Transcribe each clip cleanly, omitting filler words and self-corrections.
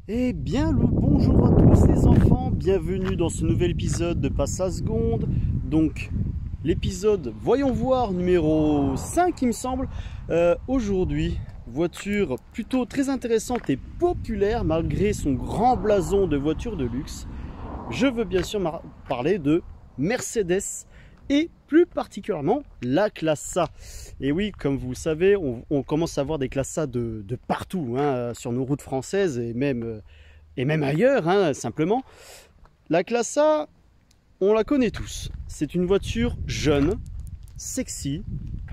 Eh bien le bonjour à tous les enfants, bienvenue dans ce nouvel épisode de Passe à seconde. Donc l'épisode Voyons voir numéro 5 il me semble. Aujourd'hui, voiture plutôt très intéressante et populaire malgré son grand blason de voiture de luxe. Je veux bien sûr parler de Mercedes et plus particulièrement la classe A. Et oui, comme vous le savez, on commence à voir des classes A de partout, hein, sur nos routes françaises et même ailleurs, hein, simplement. La classe A, on la connaît tous. C'est une voiture jeune, sexy,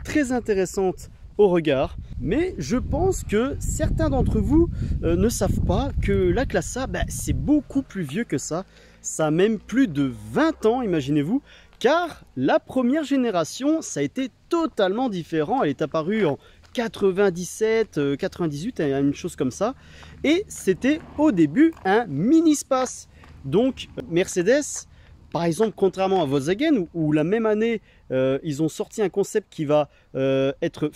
très intéressante au regard. Mais je pense que certains d'entre vous ne savent pas que la classe A, c'est beaucoup plus vieux que ça. Ça a même plus de 20 ans, imaginez-vous. Car la première génération, ça a été totalement différent. Elle est apparue en 97, 98, une chose comme ça. Et c'était au début un mini-space. Donc Mercedes, par exemple, contrairement à Volkswagen, où la même année, ils ont sorti un concept qui va être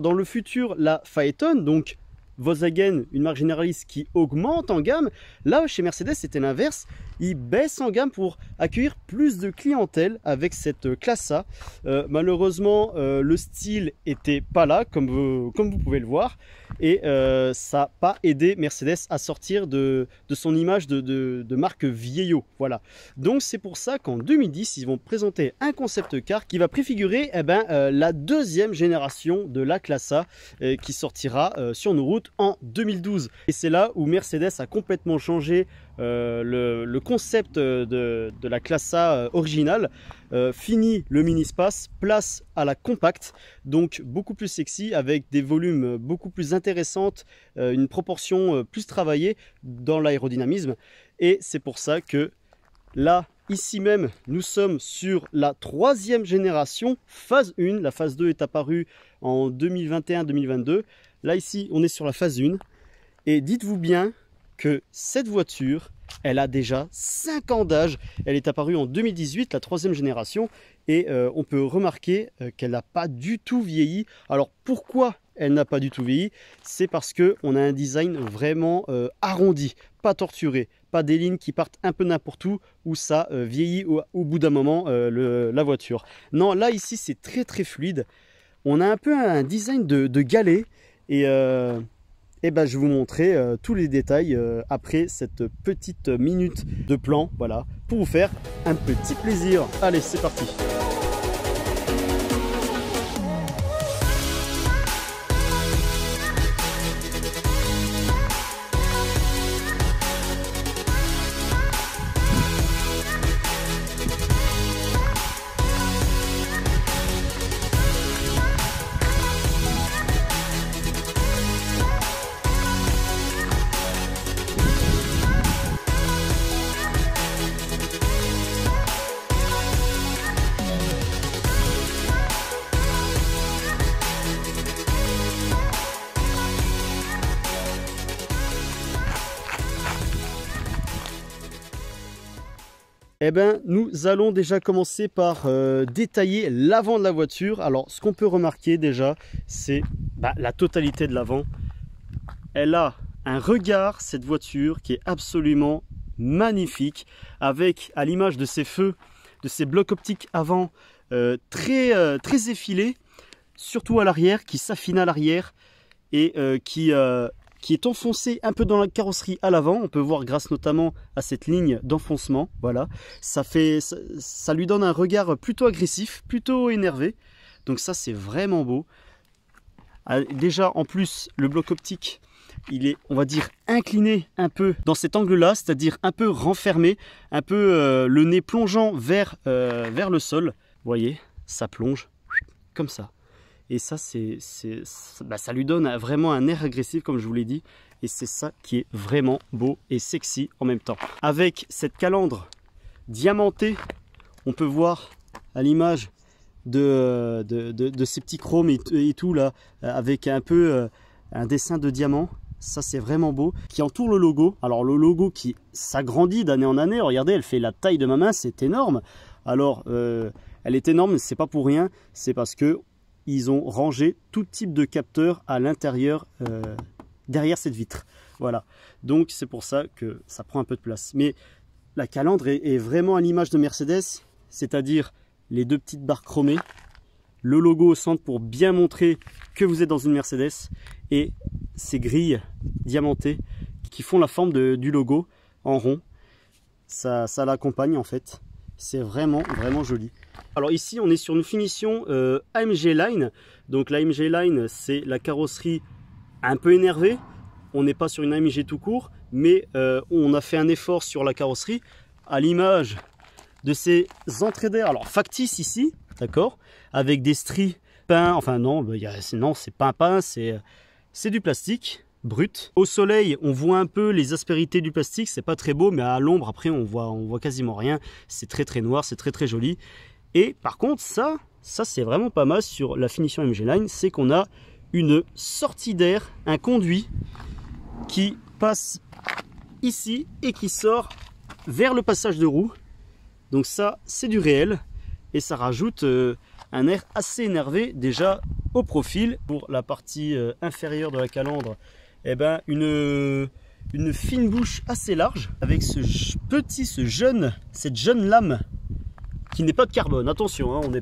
dans le futur, la Phaeton. Donc Volkswagen, une marque généraliste qui augmente en gamme. Là, chez Mercedes, c'était l'inverse. Ils baissent en gamme pour accueillir plus de clientèle avec cette classe A. Malheureusement, le style n'était pas là, comme vous pouvez le voir. Et ça n'a pas aidé Mercedes à sortir de son image de marque vieillot. Voilà. Donc, c'est pour ça qu'en 2010, ils vont présenter un concept car qui va préfigurer la deuxième génération de la classe A qui sortira sur nos routes en 2012. Et c'est là où Mercedes a complètement changé le concept de la classe A originale. Fini le mini-space, place à la compacte, donc beaucoup plus sexy avec des volumes beaucoup plus intéressantes, une proportion plus travaillée dans l'aérodynamisme. Et c'est pour ça que là, ici même, nous sommes sur la troisième génération, phase 1. La phase 2 est apparue en 2021-2022. Là, ici, on est sur la phase 1. Et dites-vous bien que cette voiture, elle a déjà 5 ans d'âge. Elle est apparue en 2018, la troisième génération. Et on peut remarquer qu'elle n'a pas du tout vieilli. Alors, pourquoi elle n'a pas du tout vieilli? C'est parce qu'on a un design vraiment arrondi, pas torturé. Pas des lignes qui partent un peu n'importe où ça vieillit au bout d'un moment la voiture. Non, là, ici, c'est très, très fluide. On a un peu un design de galet. Et je vais vous montrer tous les détails après cette petite minute de plan, voilà, pour vous faire un petit plaisir. Allez, c'est parti. Nous allons déjà commencer par détailler l'avant de la voiture. Alors, ce qu'on peut remarquer déjà, c'est la totalité de l'avant. Elle a un regard, cette voiture, qui est absolument magnifique, avec, à l'image de ses feux, de ses blocs optiques avant, très effilés, surtout à l'arrière, qui s'affine à l'arrière et qui est enfoncé un peu dans la carrosserie à l'avant. On peut voir grâce notamment à cette ligne d'enfoncement. Voilà, ça lui donne un regard plutôt agressif, plutôt énervé. Donc ça, c'est vraiment beau. Déjà, en plus, le bloc optique, il est, on va dire, incliné un peu dans cet angle-là, c'est-à-dire un peu renfermé, un peu le nez plongeant vers le sol. Vous voyez, ça plonge comme ça. Et ça, ça lui donne vraiment un air agressif, comme je vous l'ai dit. Et c'est ça qui est vraiment beau et sexy en même temps. Avec cette calandre diamantée, on peut voir à l'image de ces petits chromes et tout là, avec un peu un dessin de diamant. Ça, c'est vraiment beau. Qui entoure le logo. Alors, le logo qui s'agrandit d'année en année. Regardez, elle fait la taille de ma main. C'est énorme. Alors, elle est énorme. C'est pas pour rien. C'est parce que ils ont rangé tout type de capteur à l'intérieur, derrière cette vitre. Voilà, donc c'est pour ça que ça prend un peu de place. Mais la calandre est vraiment à l'image de Mercedes, c'est-à-dire les deux petites barres chromées, le logo au centre pour bien montrer que vous êtes dans une Mercedes, et ces grilles diamantées qui font la forme du logo en rond. Ça l'accompagne en fait. C'est vraiment joli. Alors ici on est sur une finition AMG Line. Donc la AMG Line, c'est la carrosserie un peu énervée. On n'est pas sur une AMG tout court, mais on a fait un effort sur la carrosserie à l'image de ces entrées d'air. Alors factice ici, d'accord, avec des stries peints. Enfin non, non, c'est pas un peint, c'est du plastique brut. Au soleil, on voit un peu les aspérités du plastique, c'est pas très beau, mais à l'ombre, après, on voit quasiment rien. C'est très noir, c'est très joli. Et par contre, ça c'est vraiment pas mal sur la finition AMG Line, c'est qu'on a une sortie d'air, un conduit qui passe ici et qui sort vers le passage de roue. Donc ça, c'est du réel et ça rajoute un air assez énervé déjà au profil. Pour la partie inférieure de la calandre, eh ben, une fine bouche assez large avec cette jeune lame qui n'est pas de carbone. Attention, hein, on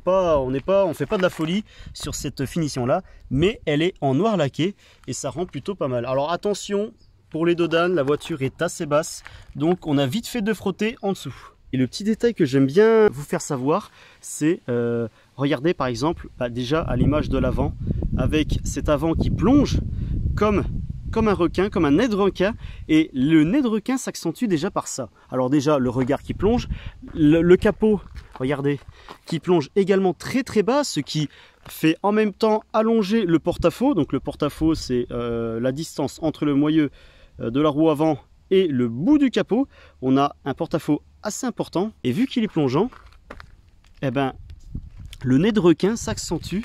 fait pas de la folie sur cette finition là, mais elle est en noir laqué et ça rend plutôt pas mal. Alors attention, pour les dodanes, la voiture est assez basse, donc on a vite fait de frotter en dessous. Et le petit détail que j'aime bien vous faire savoir, c'est regardez par exemple, déjà à l'image de l'avant, avec cet avant qui plonge comme un requin, comme un nez de requin, et le nez de requin s'accentue déjà par ça. Alors déjà le regard qui plonge, le capot, regardez, qui plonge également très bas, ce qui fait en même temps allonger le porte-à-faux. Donc le porte-à-faux, c'est la distance entre le moyeu de la roue avant et le bout du capot. On a un porte-à-faux assez important, et vu qu'il est plongeant, eh ben, le nez de requin s'accentue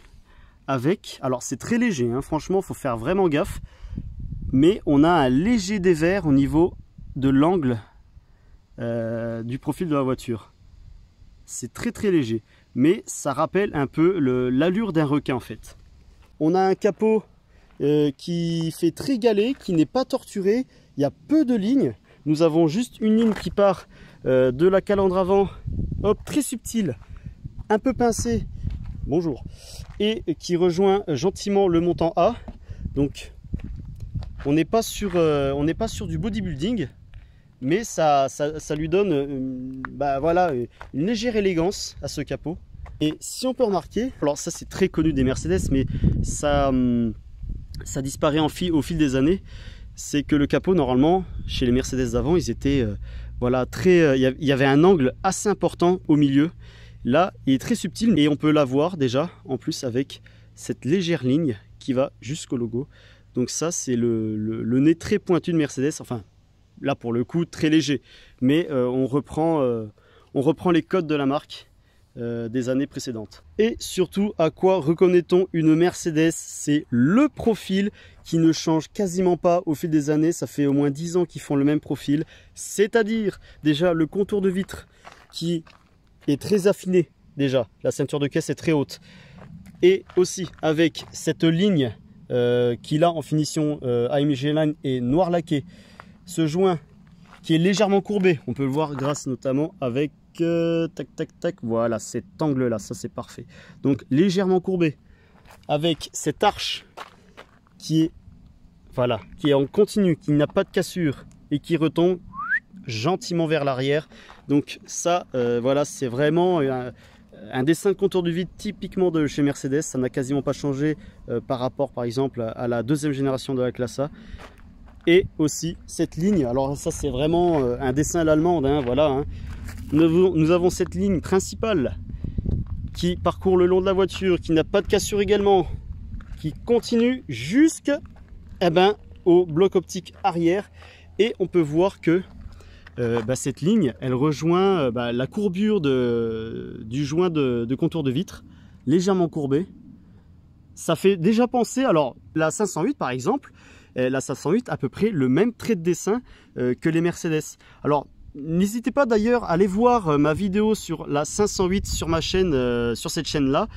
avec, alors c'est très léger, hein, franchement il faut faire vraiment gaffe, mais on a un léger dévers au niveau de l'angle du profil de la voiture. C'est très léger, mais ça rappelle un peu l'allure d'un requin en fait. On a un capot qui fait très galet, qui n'est pas torturé, il y a peu de lignes. Nous avons juste une ligne qui part de la calandre avant, hop, très subtile, un peu pincée, bonjour, et qui rejoint gentiment le montant A. Donc on n'est pas sur du bodybuilding, mais ça lui donne voilà, une légère élégance à ce capot. Et si on peut remarquer, alors ça c'est très connu des Mercedes, mais ça disparaît au fil des années, c'est que le capot, normalement, chez les Mercedes d'avant, ils étaient voilà, il y avait un angle assez important au milieu. Là, il est très subtil et on peut l'avoir déjà, en plus, avec cette légère ligne qui va jusqu'au logo. Donc ça, c'est le nez très pointu de Mercedes. Enfin, là, pour le coup, très léger. Mais on reprend les codes de la marque des années précédentes. Et surtout, à quoi reconnaît-on une Mercedes? C'est le profil qui ne change quasiment pas au fil des années. Ça fait au moins 10 ans qu'ils font le même profil, c'est-à-dire déjà le contour de vitre qui est très affiné, déjà la ceinture de caisse est très haute, et aussi avec cette ligne qu'il a en finition AMG Line et noir laqué, ce joint qui est légèrement courbé, on peut le voir grâce notamment avec tac, voilà, cet angle là, ça c'est parfait. Donc légèrement courbé avec cette arche qui est, voilà, qui est en continu, qui n'a pas de cassure et qui retombe gentiment vers l'arrière. Donc ça, voilà, c'est vraiment un dessin de contour du vide typiquement de chez Mercedes. Ça n'a quasiment pas changé par rapport par exemple à la deuxième génération de la classe A. Et aussi cette ligne, alors ça c'est vraiment un dessin à l'allemande, hein, voilà, hein. Nous avons cette ligne principale qui parcourt le long de la voiture, qui n'a pas de cassure également, qui continue jusqu'au bloc optique arrière, et on peut voir que cette ligne, elle rejoint la courbure du joint de contour de vitre, légèrement courbé. Ça fait déjà penser, alors la 508 par exemple, la 508 à peu près le même trait de dessin que les Mercedes. Alors N'hésitez pas d'ailleurs à aller voir ma vidéo sur la 508 sur ma chaîne, sur cette chaîne-là.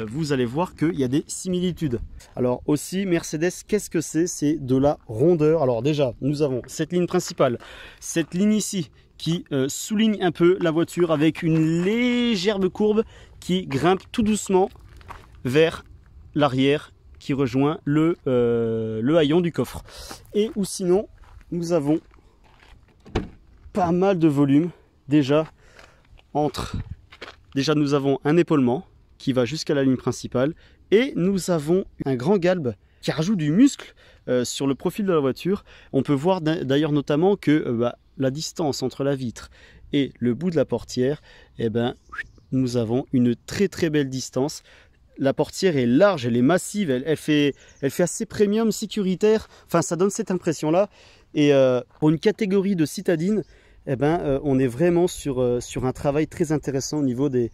Vous allez voir qu'il y a des similitudes. Alors aussi, Mercedes, qu'est-ce que c'est? C'est de la rondeur. Alors déjà, nous avons cette ligne principale, cette ligne ici qui souligne un peu la voiture avec une légère courbe qui grimpe tout doucement vers l'arrière qui rejoint le haillon du coffre. Et ou sinon, nous avons pas mal de volume déjà nous avons un épaulement qui va jusqu'à la ligne principale et nous avons un grand galbe qui rajoute du muscle sur le profil de la voiture. On peut voir d'ailleurs notamment que la distance entre la vitre et le bout de la portière, nous avons une très très belle distance. La portière est large, elle est massive, elle fait assez premium, sécuritaire, enfin ça donne cette impression là. Et pour une catégorie de citadine, on est vraiment sur un travail très intéressant au niveau des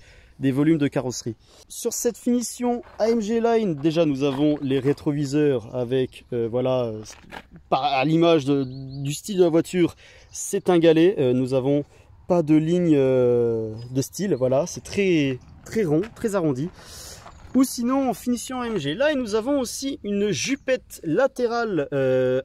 volumes de carrosserie. Sur cette finition AMG Line, déjà nous avons les rétroviseurs avec, à l'image du style de la voiture, c'est un galet. Nous avons pas de ligne de style, voilà, c'est très, très rond, très arrondi. Ou sinon, en finition AMG Line, nous avons aussi une jupette latérale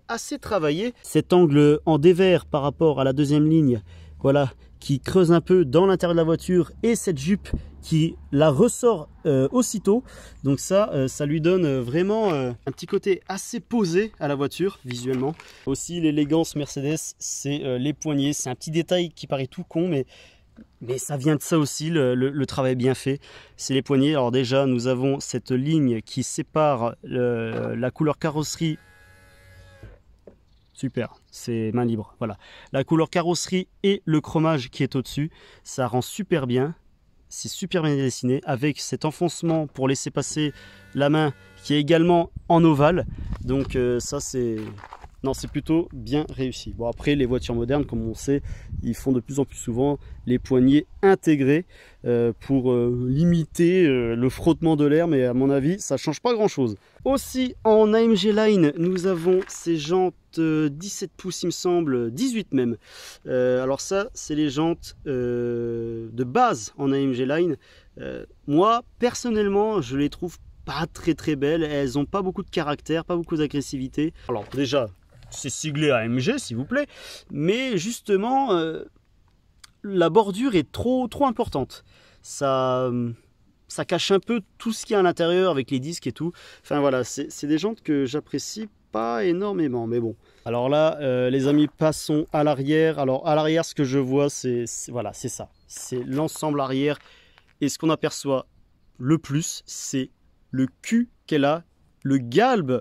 assez travaillée. Cet angle en dévers par rapport à la deuxième ligne, voilà, qui creuse un peu dans l'intérieur de la voiture, et cette jupe qui la ressort aussitôt. Donc ça lui donne vraiment un petit côté assez posé à la voiture visuellement. Aussi l'élégance Mercedes, c'est les poignées. C'est un petit détail qui paraît tout con, mais ça vient de ça aussi, le travail bien fait. C'est les poignées. Alors déjà, nous avons cette ligne qui sépare la couleur carrosserie. Super, c'est main libre. Voilà, la couleur carrosserie et le chromage qui est au-dessus, ça rend super bien. C'est super bien dessiné avec cet enfoncement pour laisser passer la main qui est également en ovale. Donc ça c'est plutôt bien réussi. Bon, après les voitures modernes, comme on sait, ils font de plus en plus souvent les poignées intégrées pour limiter le frottement de l'air, mais à mon avis ça change pas grand chose. Aussi en AMG Line, nous avons ces jantes 17 pouces il me semble, 18 même. Alors ça c'est les jantes de base en AMG Line. Moi personnellement je les trouve pas très belles, elles n'ont pas beaucoup de caractère, pas beaucoup d'agressivité. Alors déjà c'est siglé AMG s'il vous plaît, mais justement la bordure est trop importante. Ça cache un peu tout ce qu'il y a à l'intérieur avec les disques et tout. Enfin voilà, c'est des jantes que j'apprécie pas énormément, mais bon. Alors là les amis, passons à l'arrière. Alors à l'arrière, ce que je vois c'est ça, c'est l'ensemble arrière, et ce qu'on aperçoit le plus c'est le cul qu'elle a, le galbe.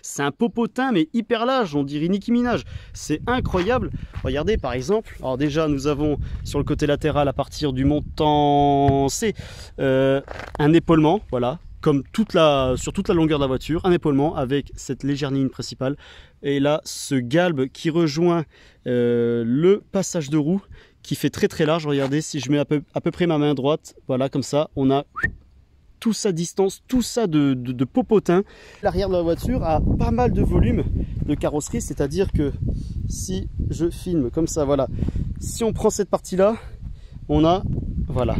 C'est un popotin mais hyper large, on dirait Nicki Minaj, c'est incroyable. Regardez par exemple, alors déjà nous avons sur le côté latéral à partir du montant C un épaulement, voilà, comme sur toute la longueur de la voiture, un épaulement avec cette légère ligne principale, et là ce galbe qui rejoint le passage de roue qui fait très large. Regardez, si je mets à peu près ma main droite, voilà, comme ça on a tout ça distance, tout ça de popotin. L'arrière de la voiture a pas mal de volume de carrosserie, c'est-à-dire que si je filme comme ça, voilà, si on prend cette partie là, on a, voilà,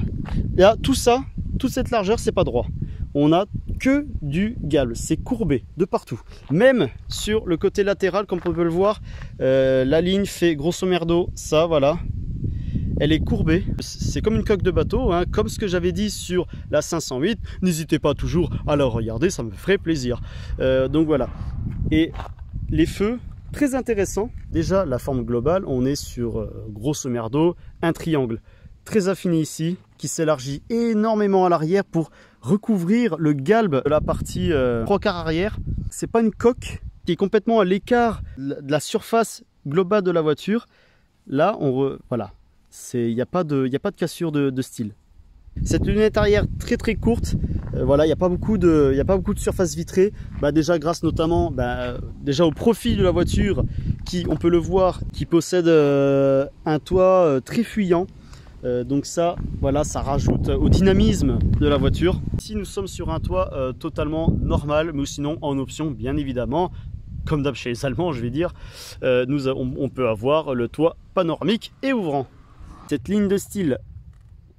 là tout ça, toute cette largeur, c'est pas droit, on a que du galbe, c'est courbé de partout. Même sur le côté latéral, comme on peut le voir, la ligne fait grosso merdo ça, voilà. Elle est courbée, c'est comme une coque de bateau, hein, comme ce que j'avais dit sur la 508. N'hésitez pas toujours à la regarder, ça me ferait plaisir. Donc voilà. Et les feux, très intéressants. Déjà, la forme globale, on est sur, grosso merdo, un triangle très affiné ici, qui s'élargit énormément à l'arrière pour recouvrir le galbe de la partie trois quarts arrière. C'est pas une coque qui est complètement à l'écart de la surface globale de la voiture. Là, voilà. Il n'y a pas de cassure de style. Cette lunette arrière très courte, voilà, il n'y a pas beaucoup de surface vitrée. Déjà grâce notamment déjà au profil de la voiture qui, on peut le voir, qui possède un toit très fuyant. Donc ça, voilà, ça rajoute au dynamisme de la voiture. Ici nous sommes sur un toit totalement normal, mais sinon en option bien évidemment comme d'hab chez les Allemands, je vais dire, on peut avoir le toit panoramique et ouvrant. Cette ligne de style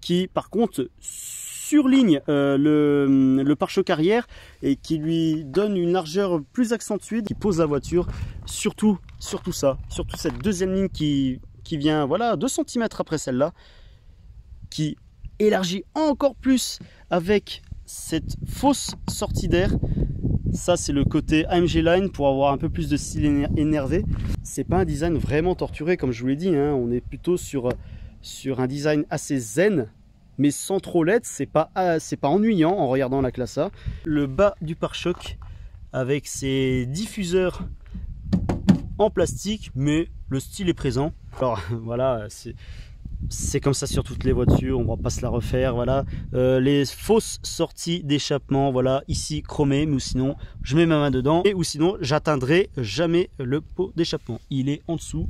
qui, par contre, surligne le pare-choc arrière et qui lui donne une largeur plus accentuée, qui pose la voiture, surtout cette deuxième ligne qui vient, voilà, 2 cm après celle-là, qui élargit encore plus avec cette fausse sortie d'air. Ça, c'est le côté AMG Line pour avoir un peu plus de style énervé. C'est pas un design vraiment torturé, comme je vous l'ai dit, hein. On est plutôt sur un design assez zen, mais sans trop l'être. C'est pas ennuyant en regardant la classe A. Le bas du pare-choc avec ses diffuseurs en plastique, mais le style est présent. Alors voilà, c'est comme ça sur toutes les voitures, on va pas se la refaire. Voilà, les fausses sorties d'échappement, voilà, ici chromé, mais sinon je mets ma main dedans, et ou sinon j'atteindrai jamais le pot d'échappement, il est en dessous,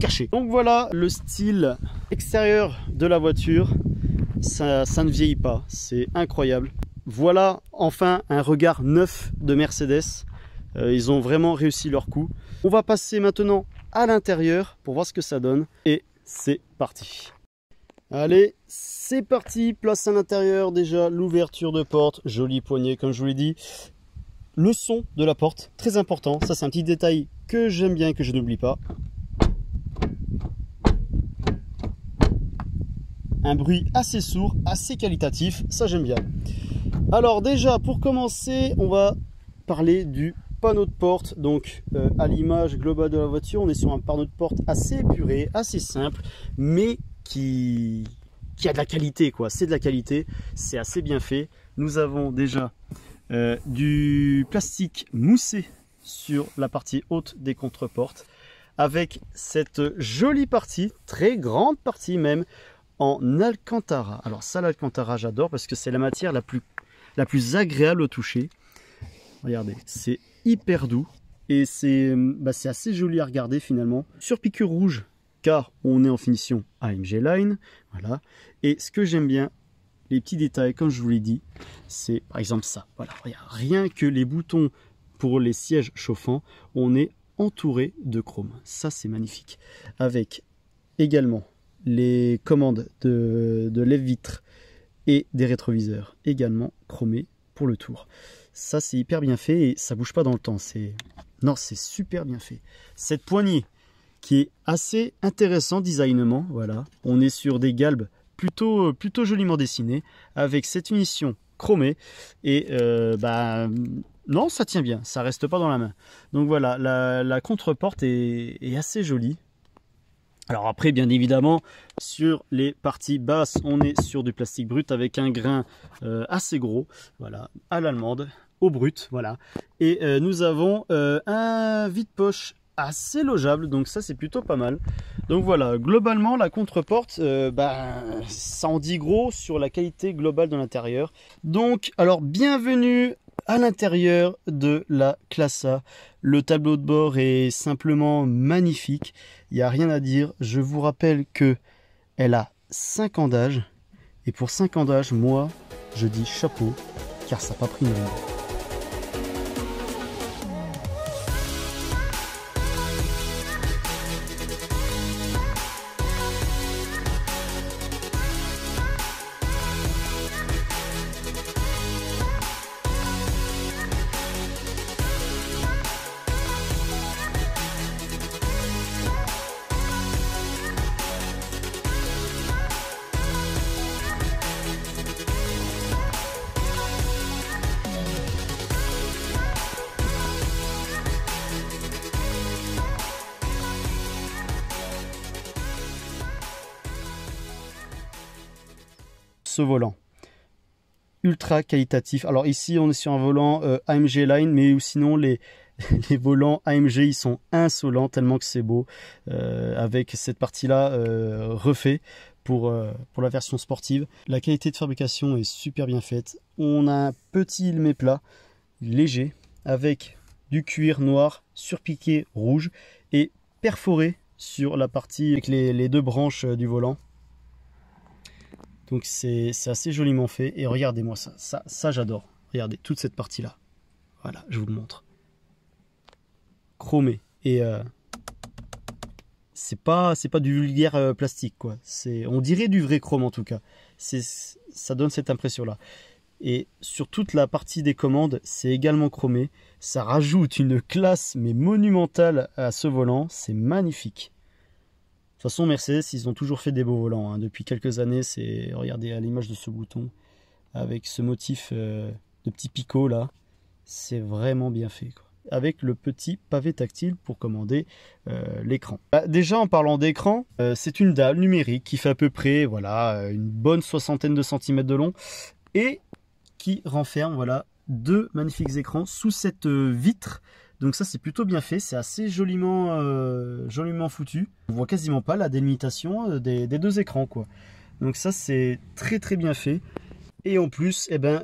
caché. Donc voilà le style extérieur de la voiture, ça ne vieillit pas, c'est incroyable. Voilà enfin un regard neuf de Mercedes, ils ont vraiment réussi leur coup. On va passer maintenant à l'intérieur pour voir ce que ça donne, et c'est parti. Allez, c'est parti, place à l'intérieur. Déjà l'ouverture de porte, joli poignet comme je vous l'ai dit. Le son de la porte, très important, ça c'est un petit détail que j'aime bien et que je n'oublie pas. Un bruit assez sourd, assez qualitatif, ça j'aime bien. Alors déjà pour commencer, on va parler du panneau de porte. Donc à l'image globale de la voiture, on est sur un panneau de porte assez épuré, assez simple, mais qui a de la qualité, quoi. C'est de la qualité, c'est assez bien fait. Nous avons déjà du plastique moussé sur la partie haute des contreportes, avec cette jolie partie, très grande partie même, en Alcantara. Alors ça, l'Alcantara, j'adore parce que c'est la matière la plus agréable au toucher. Regardez, c'est hyper doux et c'est assez joli à regarder finalement. Sur piqûre rouge, car on est en finition AMG Line, voilà. Et ce que j'aime bien, les petits détails, comme je vous l'ai dit, c'est par exemple ça. Voilà, regarde, rien que les boutons pour les sièges chauffants, on est entouré de chrome. Ça, c'est magnifique. Avec également les commandes de lève-vitre et des rétroviseurs également chromés pour le tour. Ça, c'est hyper bien fait et ça bouge pas dans le temps. C'est super bien fait. Cette poignée qui est assez intéressant designement, voilà. On est sur des galbes plutôt joliment dessinées avec cette finition chromée et non, ça tient bien, ça reste pas dans la main. Donc voilà, la contreporte est assez jolie. Alors après, bien évidemment, sur les parties basses, on est sur du plastique brut avec un grain assez gros, voilà, à l'allemande, au brut, voilà. Et nous avons un vide-poche assez logeable, donc ça c'est plutôt pas mal. Donc voilà, globalement la contreporte, ça en dit gros sur la qualité globale de l'intérieur. Donc, alors bienvenue à l'intérieur de la classe A. Le tableau de bord est simplement magnifique, il n'y a rien à dire. Je vous rappelle que elle a 5 ans d'âge, et pour 5 ans d'âge, moi je dis chapeau, car ça n'a pas pris une ride. Ce volant ultra qualitatif. Alors ici on est sur un volant AMG Line, mais sinon les volants AMG ils sont insolents tellement que c'est beau, avec cette partie là refait pour la version sportive. La qualité de fabrication est super bien faite. On a un petit helmet plat léger avec du cuir noir surpiqué rouge et perforé sur la partie avec les 2 branches du volant. Donc c'est assez joliment fait. Et regardez-moi ça j'adore. Regardez toute cette partie là. Voilà, je vous le montre. chromé. Et c'est pas du vulgaire plastique, quoi. On dirait du vrai chrome en tout cas. Ça donne cette impression-là. Et sur toute la partie des commandes, c'est également chromé. Ça rajoute une classe mais monumentale à ce volant. C'est magnifique. De toute façon, Mercedes, ils ont toujours fait des beaux volants. Hein. Depuis quelques années, regardez à l'image de ce bouton, avec ce motif de petit picot là. C'est vraiment bien fait, quoi. Avec le petit pavé tactile pour commander l'écran. Déjà en parlant d'écran, c'est une dalle numérique qui fait à peu près voilà, une bonne soixantaine de centimètres de long et qui renferme voilà, 2 magnifiques écrans sous cette vitre. Donc ça c'est plutôt bien fait, c'est assez joliment foutu. On voit quasiment pas la délimitation des 2 écrans, quoi. Donc ça c'est très très bien fait. Et en plus, eh ben,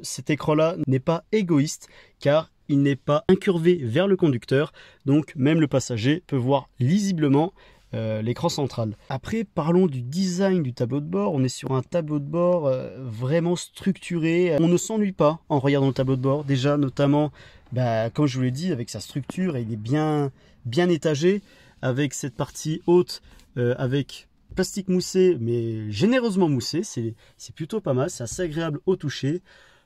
cet écran-là n'est pas égoïste car il n'est pas incurvé vers le conducteur. Donc même le passager peut voir lisiblement l'écran central. Après, parlons du design du tableau de bord. On est sur un tableau de bord vraiment structuré. On ne s'ennuie pas en regardant le tableau de bord. Déjà, notamment, comme je vous l'ai dit, avec sa structure, il est bien étagé avec cette partie haute, avec plastique moussé, mais généreusement moussé. C'est plutôt pas mal. C'est assez agréable au toucher.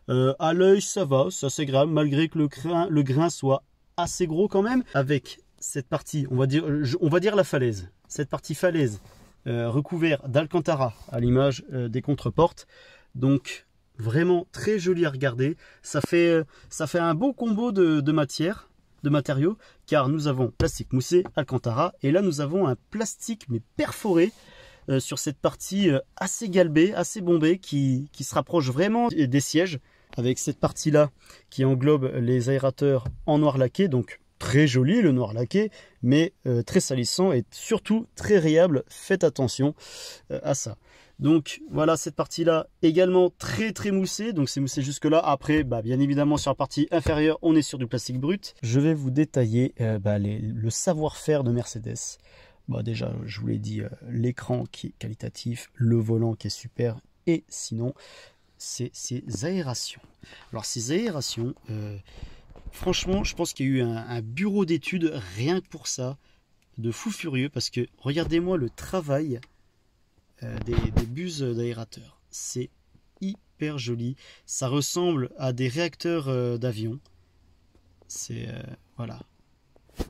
À l'œil, ça va, c'est assez agréable, malgré que le grain soit assez gros quand même. Avec cette partie, on va dire la falaise. Cette partie falaise recouverte d'Alcantara à l'image des contreportes. Donc vraiment très joli à regarder. Ça fait un beau combo de matériaux, car nous avons plastique moussé, Alcantara, et là nous avons un plastique mais perforé sur cette partie assez galbée, assez bombée, qui se rapproche vraiment des sièges, avec cette partie là qui englobe les aérateurs en noir laqué. Donc très joli le noir laqué, mais très salissant et surtout très rayable. Faites attention à ça. Donc voilà, cette partie là également très moussée, donc c'est moussé jusque là. Après bien évidemment sur la partie inférieure on est sur du plastique brut. Je vais vous détailler le savoir-faire de Mercedes. Déjà je vous l'ai dit, l'écran qui est qualitatif, le volant qui est super, et sinon c'est ces aérations. Alors ces aérations, franchement je pense qu'il y a eu un bureau d'études rien que pour ça, de fou furieux, parce que regardez-moi le travail des buses d'aérateurs. C'est hyper joli, ça ressemble à des réacteurs d'avion. C'est voilà,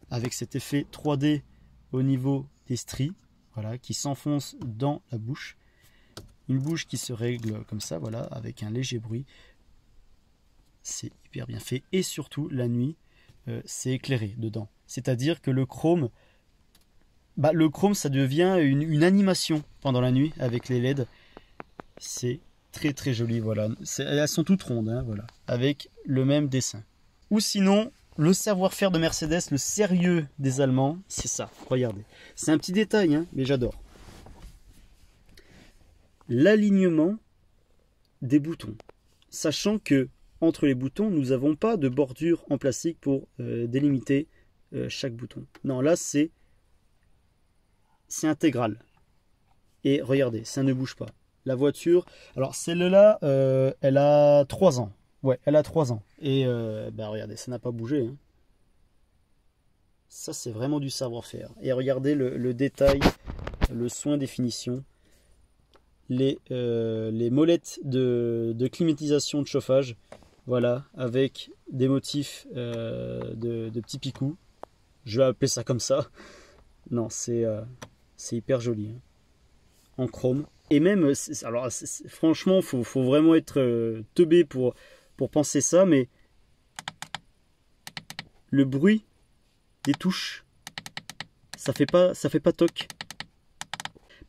avec cet effet 3D au niveau des stries, voilà, qui s'enfonce dans la bouche. Une bouche qui se règle comme ça, voilà, avec un léger bruit. C'est hyper bien fait. Et surtout, la nuit, c'est éclairé dedans. C'est-à-dire que le chrome, ça devient une animation pendant la nuit avec les LED. C'est très joli, voilà. Elles sont toutes rondes, hein, voilà, avec le même dessin. Ou sinon, le savoir-faire de Mercedes, le sérieux des Allemands, c'est ça. Regardez, c'est un petit détail, hein, mais j'adore. L'alignement des boutons, sachant que entre les boutons, nous n'avons pas de bordure en plastique pour délimiter chaque bouton. Non, là c'est intégral. Et regardez, ça ne bouge pas. La voiture, alors celle-là, elle a 3 ans. Ouais, elle a 3 ans. Et regardez, ça n'a pas bougé. Hein. Ça, c'est vraiment du savoir-faire. Et regardez le détail, le soin des finitions. Les molettes de climatisation de chauffage. Voilà, avec des motifs de petits picous. Je vais appeler ça comme ça. Non, c'est hyper joli. Hein. En chrome. Et même, franchement, faut vraiment être teubé pour penser ça, mais le bruit des touches, ça fait pas toc.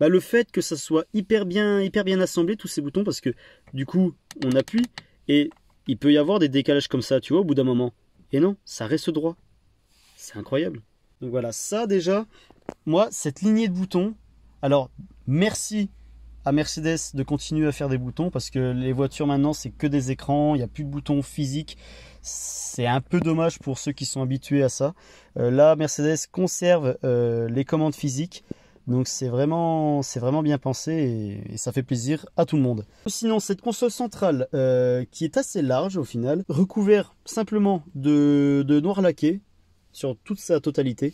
Le fait que ça soit hyper bien assemblé, tous ces boutons, parce que du coup, on appuie et il peut y avoir des décalages comme ça, tu vois, au bout d'un moment. Et non, ça reste droit. C'est incroyable. Donc voilà, ça déjà, moi, cette lignée de boutons, alors merci à Mercedes de continuer à faire des boutons, parce que les voitures maintenant, c'est que des écrans, il n'y a plus de boutons physiques. C'est un peu dommage pour ceux qui sont habitués à ça. Là, Mercedes conserve les commandes physiques. Donc c'est vraiment bien pensé et ça fait plaisir à tout le monde. Sinon, cette console centrale qui est assez large au final, recouvert simplement de noir laqué sur toute sa totalité,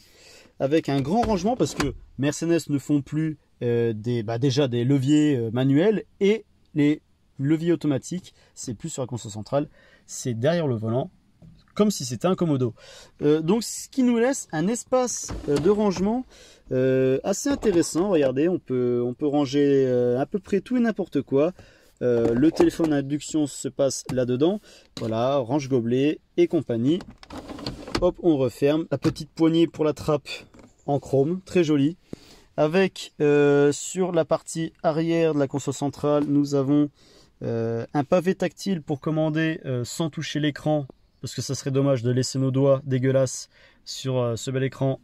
avec un grand rangement parce que Mercedes ne font plus déjà des leviers manuels, et les leviers automatiques, c'est plus sur la console centrale, c'est derrière le volant, comme si c'était un Komodo. Donc ce qui nous laisse un espace de rangement assez intéressant. Regardez, on peut ranger à peu près tout et n'importe quoi. Le téléphone à induction se passe là-dedans. Voilà, range gobelet et compagnie. Hop, on referme. La petite poignée pour la trappe en chrome, très jolie. Avec sur la partie arrière de la console centrale, nous avons un pavé tactile pour commander sans toucher l'écran, parce que ça serait dommage de laisser nos doigts dégueulasses sur ce bel écran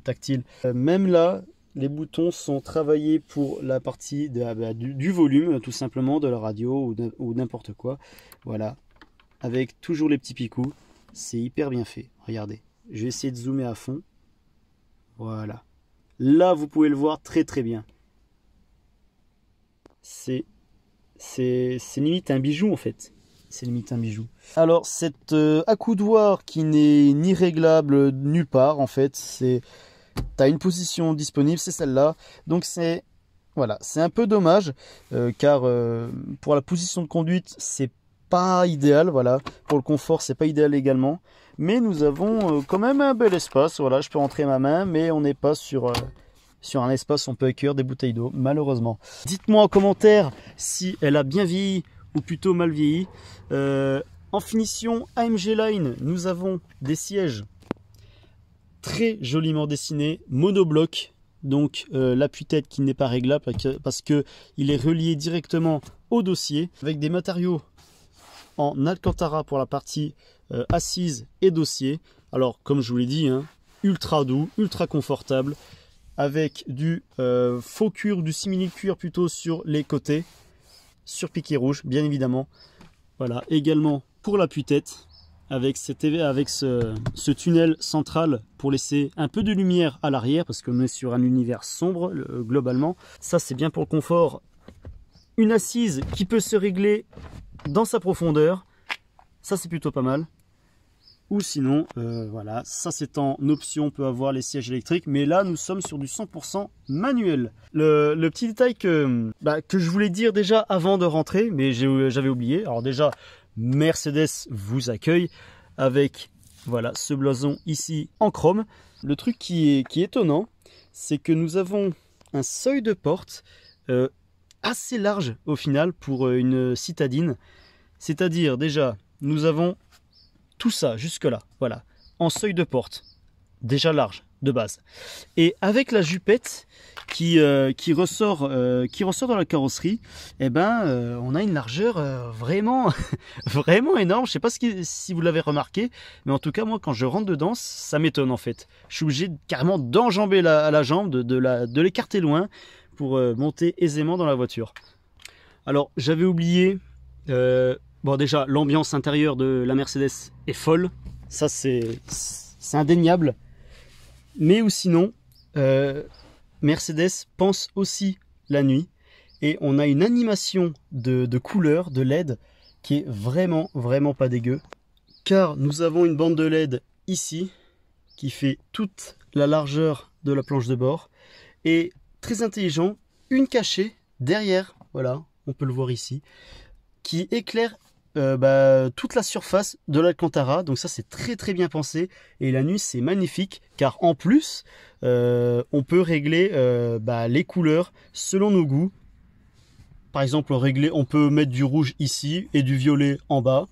tactile. Même là, les boutons sont travaillés pour la partie du volume, tout simplement, de la radio ou n'importe quoi. Voilà, avec toujours les petits picots. C'est hyper bien fait. Regardez, je vais essayer de zoomer à fond. Voilà. Là, vous pouvez le voir très très bien. C'est limite un bijou en fait. C'est limite un bijou. Alors cet accoudoir qui n'est ni réglable nulle part en fait, t'as une position disponible, c'est celle-là. Donc c'est un peu dommage car pour la position de conduite c'est pas idéal. Voilà, pour le confort c'est pas idéal également. Mais nous avons quand même un bel espace. Voilà, je peux rentrer ma main, mais on n'est pas sur un espace où on peut accueillir des bouteilles d'eau, malheureusement. Dites-moi en commentaire si elle a bien vieilli ou plutôt mal vieilli. En finition AMG Line, nous avons des sièges très joliment dessinés, monobloc, donc l'appui-tête qui n'est pas réglable parce que il est relié directement au dossier, avec des matériaux en Alcantara pour la partie assise et dossier. Alors comme je vous l'ai dit, hein, ultra doux, ultra confortable, avec du faux cuir, du simili-cuir plutôt sur les côtés, sur piqué rouge bien évidemment. Voilà, également pour l'appui-tête, avec ce tunnel central pour laisser un peu de lumière à l'arrière, parce qu'on est sur un univers sombre globalement. Ça c'est bien pour le confort. Une assise qui peut se régler dans sa profondeur, ça c'est plutôt pas mal. Ou sinon, voilà, ça c'est en option, on peut avoir les sièges électriques, mais là nous sommes sur du 100% manuel. Le petit détail que je voulais dire déjà avant de rentrer, mais j'avais oublié. Alors déjà, Mercedes vous accueille avec voilà ce blason ici en chrome. Le truc qui est étonnant, c'est que nous avons un seuil de porte assez large au final pour une citadine. C'est-à-dire déjà, nous avons tout ça jusque là, voilà, en seuil de porte, déjà large de base, et avec la jupette qui ressort dans la carrosserie, et on a une largeur vraiment vraiment énorme. Je sais pas si vous l'avez remarqué, mais en tout cas moi quand je rentre dedans, ça m'étonne en fait. Je suis obligé carrément d'enjamber la jambe, de l'écarter loin pour monter aisément dans la voiture. Alors j'avais oublié. Bon, déjà, l'ambiance intérieure de la Mercedes est folle. Ça, c'est indéniable. Mais ou sinon, Mercedes pense aussi la nuit. Et on a une animation de couleurs, de LED, qui est vraiment, vraiment pas dégueu. Car nous avons une bande de LED ici, qui fait toute la largeur de la planche de bord. Et très intelligent, une cachée derrière, voilà, on peut le voir ici, qui éclaire toute la surface de l'Alcantara. Donc ça c'est très très bien pensé, et la nuit c'est magnifique car en plus on peut régler les couleurs selon nos goûts. Par exemple on peut mettre du rouge ici et du violet en bas.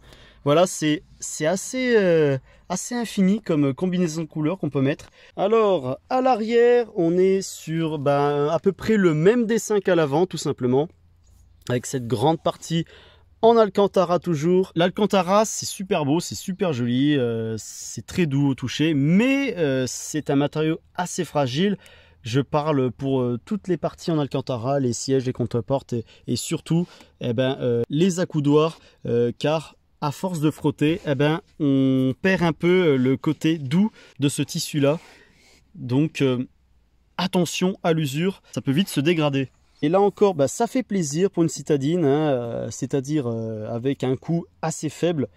Voilà, c'est assez infini comme combinaison de couleurs qu'on peut mettre. Alors à l'arrière on est sur à peu près le même dessin qu'à l'avant, tout simplement, avec cette grande partie en Alcantara toujours. L'Alcantara c'est super beau, c'est super joli, c'est très doux au toucher, mais c'est un matériau assez fragile. Je parle pour toutes les parties en Alcantara, les sièges, les contreportes et surtout les accoudoirs, car à force de frotter, on perd un peu le côté doux de ce tissu là. Donc attention à l'usure, ça peut vite se dégrader. Et là encore, ça fait plaisir pour une citadine, hein, c'est-à-dire avec un coût assez faible.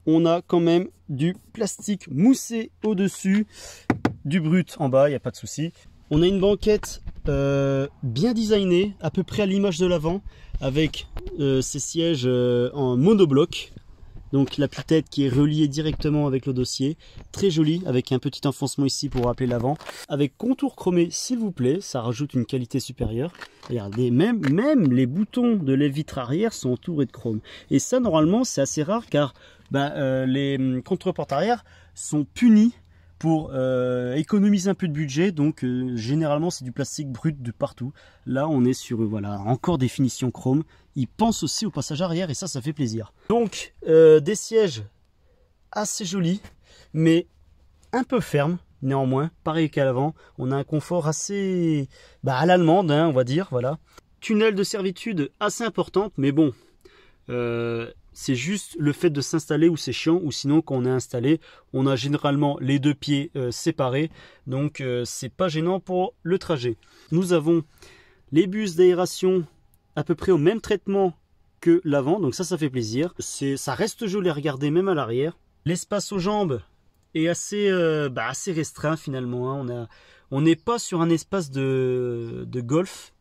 on a quand même du plastique moussé au-dessus, du brut en bas, il n'y a pas de souci. On a une banquette bien designée, à peu près à l'image de l'avant, avec ces sièges en monobloc. Donc l'appui-tête qui est relié directement avec le dossier, très joli, avec un petit enfoncement ici pour rappeler l'avant, avec contour chromé s'il vous plaît, ça rajoute une qualité supérieure. Regardez, même les boutons de les vitres arrière sont entourés de chrome. Et ça normalement c'est assez rare car les contre-portes arrière sont punis pour économiser un peu de budget, donc généralement c'est du plastique brut de partout. Là on est sur voilà, encore des finitions chrome. Il pense aussi au passage arrière et ça fait plaisir. Donc des sièges assez jolis mais un peu fermes néanmoins, pareil qu'à l'avant. On a un confort assez à l'allemande, hein, on va dire, voilà. Tunnel de servitude assez importante, mais bon, c'est juste le fait de s'installer où c'est chiant, ou sinon quand on est installé, on a généralement les deux pieds séparés, donc c'est pas gênant pour le trajet. Nous avons les bus d'aération à peu près au même traitement que l'avant, donc ça fait plaisir. Ça reste joli à regarder même à l'arrière. L'espace aux jambes est assez restreint finalement, hein. On n'est pas sur un espace de golf.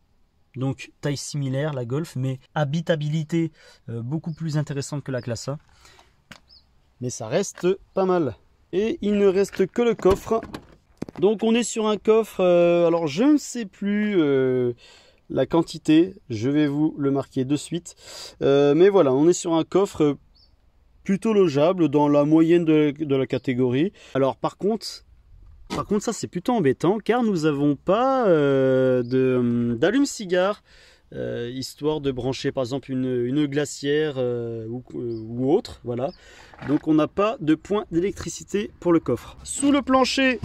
Donc taille similaire, la Golf, mais habitabilité beaucoup plus intéressante que la classe A. Mais ça reste pas mal. Et il ne reste que le coffre. Donc on est sur un coffre, alors je ne sais plus la quantité, je vais vous le marquer de suite. Mais voilà, on est sur un coffre plutôt logeable dans la moyenne de la catégorie. Alors par contre ça c'est plutôt embêtant car nous n'avons pas d'allume-cigare, histoire de brancher par exemple une glacière ou autre, voilà. Donc on n'a pas de point d'électricité pour le coffre. Sous le plancher,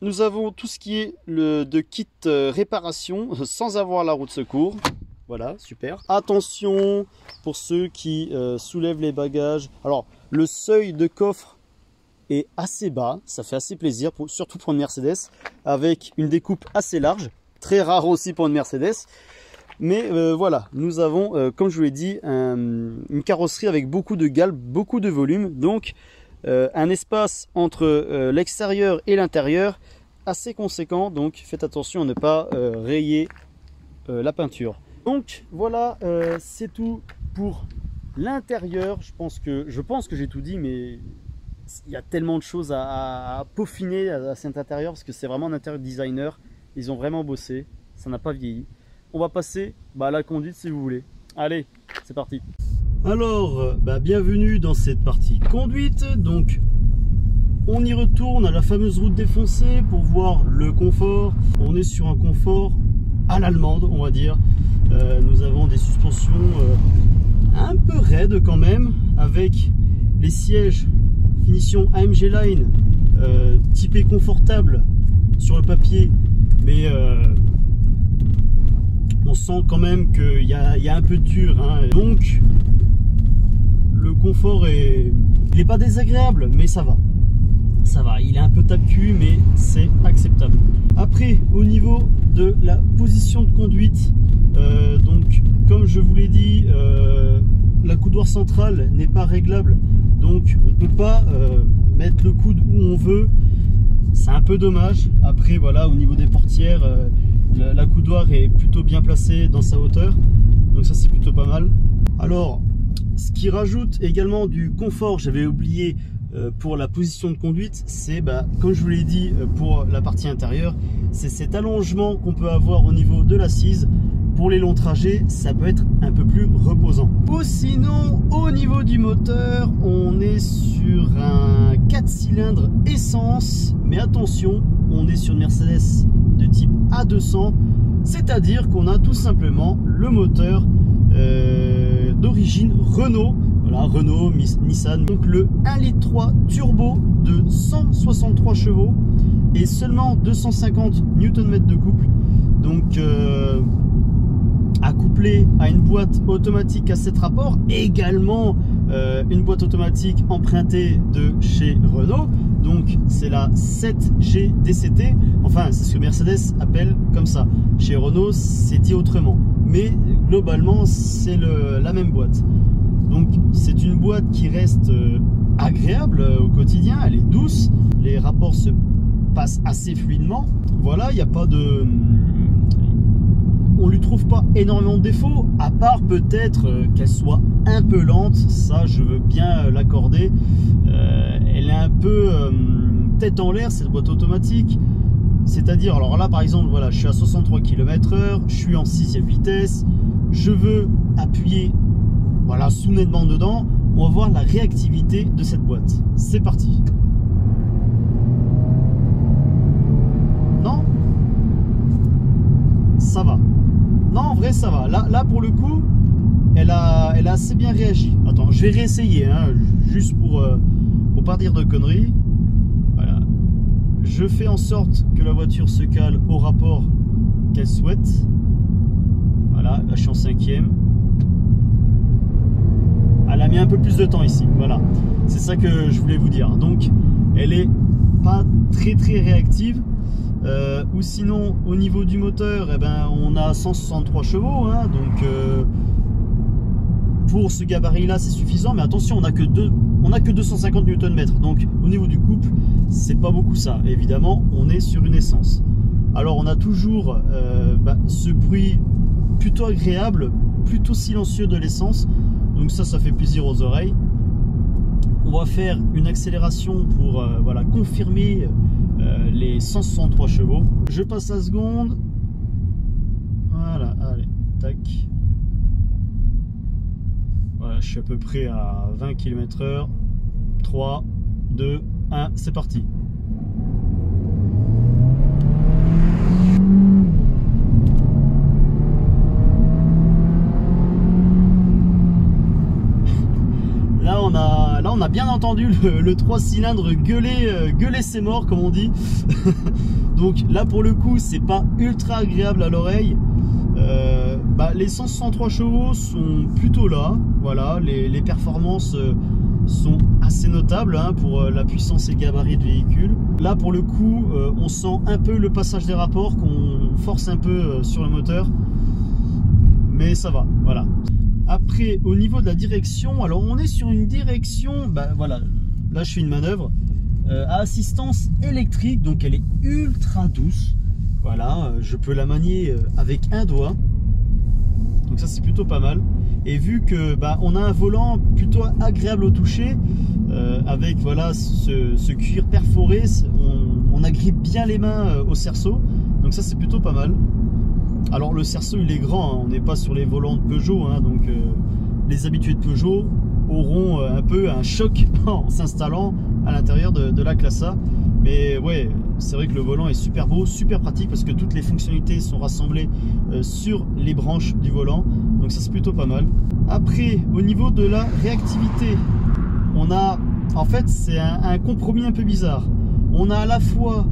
nous avons tout ce qui est de kit réparation sans avoir la roue de secours. Voilà, super. Attention pour ceux qui soulèvent les bagages. Alors le seuil de coffre est assez bas, ça fait assez plaisir, surtout pour une Mercedes, avec une découpe assez large, très rare aussi pour une Mercedes. Mais voilà, nous avons, comme je vous l'ai dit, une carrosserie avec beaucoup de galbe, beaucoup de volume, donc un espace entre l'extérieur et l'intérieur assez conséquent, donc faites attention à ne pas rayer la peinture. Donc voilà, c'est tout pour l'intérieur. Je pense que j'ai tout dit, mais il y a tellement de choses à peaufiner à cet intérieur parce que c'est vraiment un intérieur designer. Ils ont vraiment bossé, ça n'a pas vieilli. On va passer à la conduite si vous voulez. Allez, c'est parti. Alors, bienvenue dans cette partie conduite. Donc, on y retourne à la fameuse route défoncée pour voir le confort. On est sur un confort à l'allemande, on va dire. Nous avons des suspensions un peu raides quand même, avec les sièges finition AMG Line, typé confortable sur le papier, mais on sent quand même qu'il y a un peu de dur, hein. Donc le confort il n'est pas désagréable, mais ça va, il est un peu tape-cul, mais c'est acceptable. Après, au niveau de la position de conduite, donc comme je vous l'ai dit, la coudoir centrale n'est pas réglable, donc on peut pas mettre le coude où on veut. C'est un peu dommage. Après voilà, au niveau des portières, la coudoir est plutôt bien placée dans sa hauteur, donc ça c'est plutôt pas mal. Alors ce qui rajoute également du confort, j'avais oublié, pour la position de conduite, c'est comme je vous l'ai dit pour la partie intérieure, c'est cet allongement qu'on peut avoir au niveau de l'assise. Pour les longs trajets, ça peut être un peu plus reposant. Ou sinon, au niveau du moteur, on est sur un 4 cylindres essence, mais attention, on est sur une Mercedes de type A200, c'est-à-dire qu'on a tout simplement le moteur d'origine Renault. Voilà, Renault, Nissan. Donc le 1,3 litre turbo de 163 chevaux et seulement 250 Nm de couple. Donc accouplé à une boîte automatique à 7 rapports, également une boîte automatique empruntée de chez Renault. Donc c'est la 7G DCT, enfin c'est ce que Mercedes appelle comme ça. Chez Renault c'est dit autrement, mais globalement c'est la même boîte. Donc c'est une boîte qui reste agréable au quotidien, elle est douce, les rapports se passent assez fluidement. Voilà, il n'y a pas de... On lui trouve pas énormément de défauts, à part peut-être qu'elle soit un peu lente, ça je veux bien l'accorder. Elle est un peu tête en l'air cette boîte automatique, c'est-à-dire, alors là par exemple, voilà, je suis à 63 km/h, je suis en 6e vitesse, je veux appuyer, voilà, soudainement dedans, on va voir la réactivité de cette boîte. C'est parti. Non, ça va. Non, en vrai, ça va. Là pour le coup, elle a assez bien réagi. Attends, je vais réessayer, hein, juste pour pas dire de conneries. Voilà. Je fais en sorte que la voiture se cale au rapport qu'elle souhaite. Voilà, là je suis en 5e. Elle a mis un peu plus de temps ici. Voilà, c'est ça que je voulais vous dire. Donc, elle est pas très réactive. Ou sinon au niveau du moteur, eh ben, on a 163 chevaux, hein, donc pour ce gabarit là c'est suffisant, mais attention, on a que 250 Nm, donc au niveau du couple c'est pas beaucoup. Ça évidemment, on est sur une essence. Alors on a toujours ce bruit plutôt agréable, plutôt silencieux de l'essence, donc ça fait plaisir aux oreilles. On va faire une accélération pour voilà, confirmer les 163 chevaux. Je passe à seconde. Voilà, allez, tac. Voilà, je suis à peu près à 20 km/h. 3, 2, 1, c'est parti. Là on a bien entendu le 3 cylindres gueuler ses morts, comme on dit. Donc là pour le coup c'est pas ultra agréable à l'oreille. Les 163 chevaux sont plutôt là. Voilà, les performances sont assez notables, hein, pour la puissance et le gabarit de véhicule. Là pour le coup on sent un peu le passage des rapports, qu'on force un peu sur le moteur, mais ça va, voilà. Après, au niveau de la direction, alors on est sur une direction, voilà, là je fais une manœuvre à assistance électrique, donc elle est ultra douce. Voilà, je peux la manier avec un doigt, donc ça c'est plutôt pas mal. Et vu que on a un volant plutôt agréable au toucher, avec voilà ce cuir perforé, on agrippe bien les mains au cerceau, donc ça c'est plutôt pas mal. Alors le cerceau il est grand, hein, on n'est pas sur les volants de Peugeot, hein, donc les habitués de Peugeot auront un peu un choc en s'installant à l'intérieur de la classe A. Mais ouais, c'est vrai que le volant est super beau, super pratique, parce que toutes les fonctionnalités sont rassemblées sur les branches du volant, donc ça c'est plutôt pas mal. Après, au niveau de la réactivité, on a, en fait c'est un compromis un peu bizarre. On a à la fois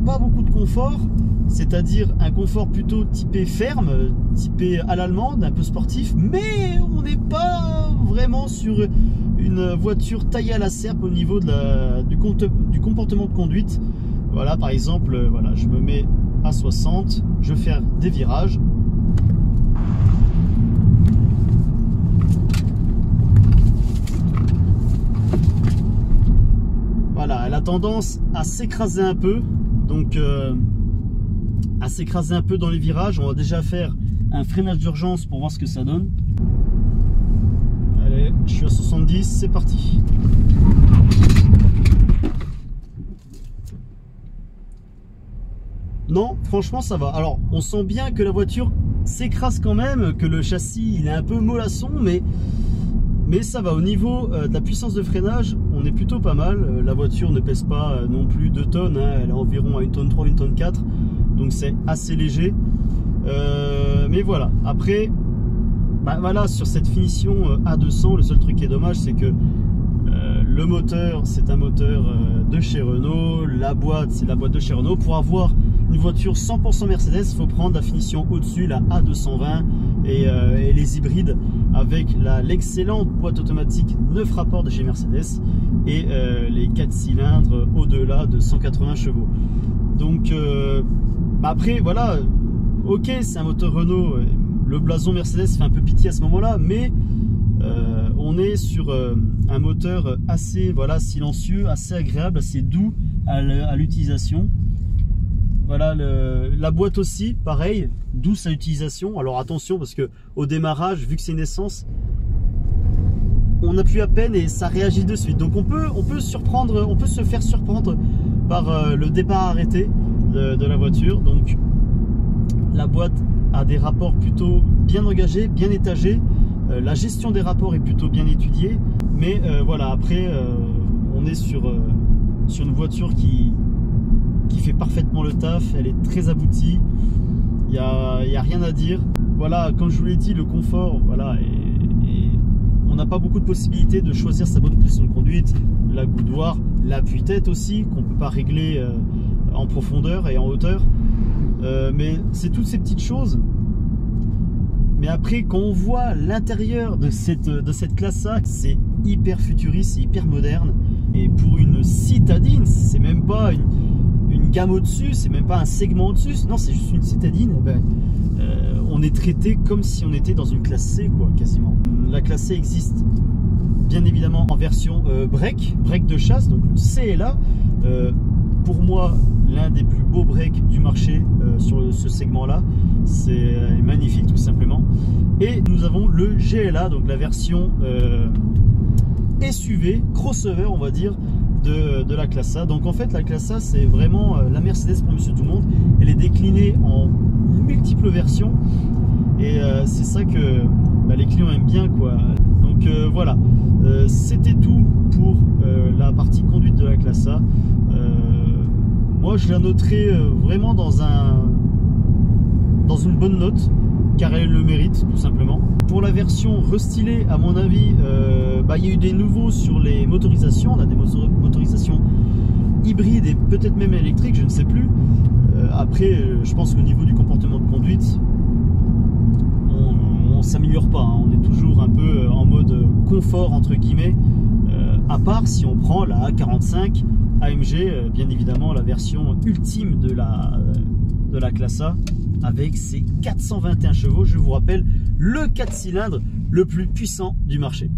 pas beaucoup de confort, c'est-à-dire un confort plutôt typé ferme, typé à l'allemande, un peu sportif, mais on n'est pas vraiment sur une voiture taillée à la serpe au niveau du comportement de conduite. Voilà, par exemple, voilà, je me mets à 60, je vais faire des virages. Voilà, elle a tendance à s'écraser un peu, donc à s'écraser un peu dans les virages. On va déjà faire un freinage d'urgence pour voir ce que ça donne. Allez, je suis à 70, c'est parti. Non, franchement ça va. Alors on sent bien que la voiture s'écrase quand même, que le châssis il est un peu mollasson, mais ça va. Au niveau de la puissance de freinage, on est plutôt pas mal. La voiture ne pèse pas non plus 2 tonnes, hein. Elle est environ à 1 tonne 3, 1 tonne 4, donc c'est assez léger. Mais voilà, après voilà, sur cette finition A200, le seul truc qui est dommage, c'est que le moteur c'est un moteur de chez Renault, la boîte c'est la boîte de chez Renault. Pour avoir une voiture 100% Mercedes, il faut prendre la finition au-dessus, la A220 et les hybrides, avec l'excellente boîte automatique 9 rapports de chez Mercedes et les 4 cylindres au-delà de 180 chevaux. Donc après voilà, ok, c'est un moteur Renault, le blason Mercedes fait un peu pitié à ce moment là, mais On est sur un moteur assez silencieux, assez agréable, assez doux à l'utilisation. Voilà, la boîte aussi, pareil, douce à l'utilisation. Alors attention, parce que au démarrage, vu que c'est une essence, on appuie à peine et ça réagit de suite. Donc on peut se faire surprendre par le départ arrêté de la voiture. Donc la boîte a des rapports plutôt bien engagés, bien étagés. La gestion des rapports est plutôt bien étudiée. Mais voilà, après, on est sur une voiture qui fait parfaitement le taf. Elle est très aboutie. Il y a rien à dire. Voilà, comme je vous l'ai dit, le confort, voilà, et on n'a pas beaucoup de possibilités de choisir sa bonne position de conduite, la goudoir, l'appui-tête aussi, qu'on ne peut pas régler en profondeur et en hauteur. Mais c'est toutes ces petites choses. Mais après, quand on voit l'intérieur de cette classe A, c'est hyper futuriste, c'est hyper moderne. Et pour une citadine, c'est même pas une gamme au-dessus, c'est même pas un segment au-dessus. Non, c'est juste une citadine. On est traité comme si on était dans une classe C, quoi, quasiment. La classe C existe bien évidemment en version break de chasse, donc le C est là. Pour moi, l'un des plus beaux breaks du marché sur ce segment-là. C'est magnifique, tout simplement. Et nous avons le GLA, donc la version SUV, crossover, on va dire, de la classe A. Donc en fait, la classe A, c'est vraiment la Mercedes pour Monsieur Tout-le-Monde. Elle est déclinée en multiples versions. Et c'est ça que les clients aiment bien, quoi. Donc voilà, c'était tout pour la partie conduite de la classe A. Moi, je la noterai vraiment dans une bonne note, car elle le mérite, tout simplement. Pour la version restylée, à mon avis, il y a eu des nouveaux sur les motorisations. On a des motorisations hybrides et peut-être même électriques, je ne sais plus. Après, je pense qu'au niveau du comportement de conduite, on s'améliore pas, hein. On est toujours un peu en mode confort, entre guillemets, à part si on prend la A45 AMG, bien évidemment la version ultime de la classe A, avec ses 421 chevaux, je vous rappelle, le 4 cylindres le plus puissant du marché.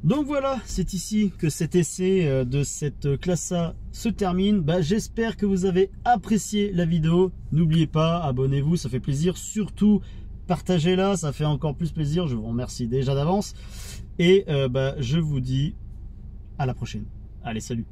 Donc voilà, c'est ici que cet essai de cette classe A se termine. J'espère que vous avez apprécié la vidéo. N'oubliez pas, abonnez-vous, ça fait plaisir. Surtout, partagez-la, ça fait encore plus plaisir. Je vous remercie déjà d'avance. Et je vous dis à la prochaine. Allez, salut!